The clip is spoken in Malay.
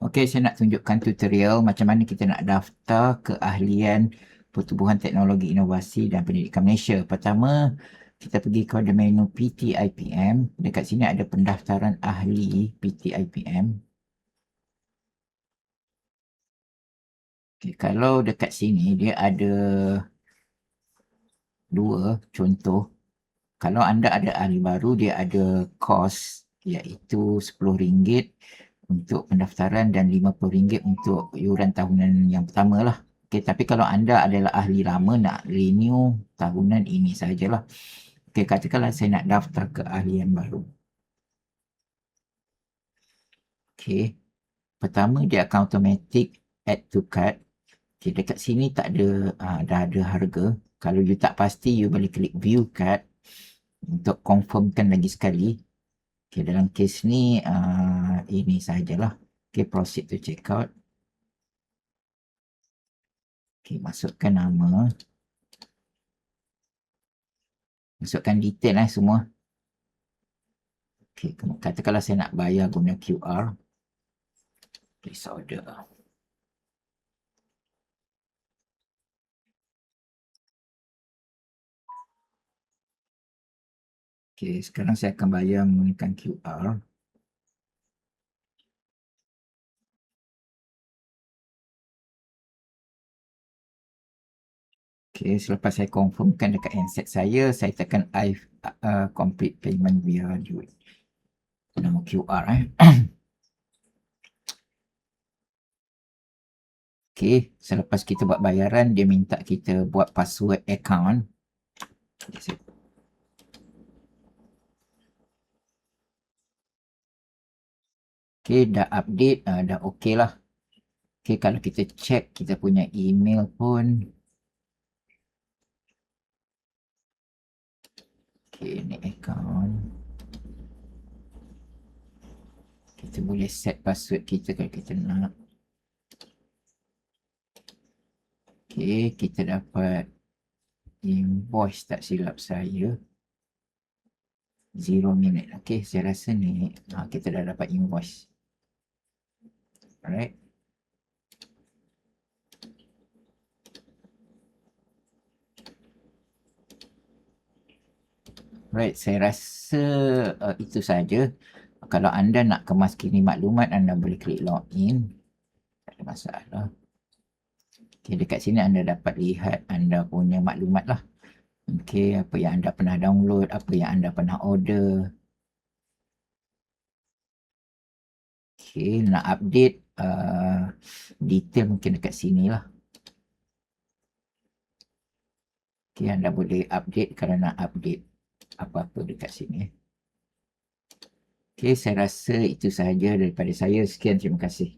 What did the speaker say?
Okey, saya nak tunjukkan tutorial macam mana kita nak daftar keahlian Pertubuhan Teknologi Inovasi dan Pendidikan Malaysia. Pertama, kita pergi kepada menu PTIPM. Dekat sini ada pendaftaran ahli PTIPM. Okay, kalau dekat sini dia ada dua contoh. Kalau anda ada ahli baru, dia ada kos iaitu RM10 untuk pendaftaran dan RM50 untuk iuran tahunan yang pertama lah. Okay, tapi kalau anda adalah ahli lama nak renew tahunan ini sajalah. Okay, katakanlah saya nak daftar keahlian baru. Okay, pertama dia akan automatic add to cart. Okay, dekat sini tak ada, dah ada harga. Kalau you tak pasti, you boleh klik view cart untuk confirmkan lagi sekali. Okay, dalam kes ni, ini sajalah. Okay, proceed to checkout. Okay, masukkan nama. Masukkan detail semua. Okay, katakanlah saya nak bayar guna QR. Please order. Okay, sekarang saya akan bayar menggunakan QR. Okay, selepas saya confirmkan dekat handset saya tekan I complete payment via duit. Nama QR Okay, selepas kita buat bayaran, dia minta kita buat password account. Okay, dah update, dah okay lah. Okay, kalau kita check kita punya email pun. Okay, ni account. Kita boleh set password kita kalau kita nak. Okay, kita dapat invoice tak silap saya. 0 minute. Okay, saya rasa ni kita dah dapat invoice. Alright. Right, saya rasa itu saja. Kalau anda nak kemaskini maklumat, anda boleh klik login. Tak ada masalah. Okay, dekat sini anda dapat lihat anda punya maklumat lah. Okay, apa yang anda pernah download, apa yang anda pernah order. Okay, nak update detail mungkin dekat sini lah. Okay, anda boleh update kalau nak update apa-apa dekat sini. Okay, saya rasa itu sahaja daripada saya. Sekian, terima kasih.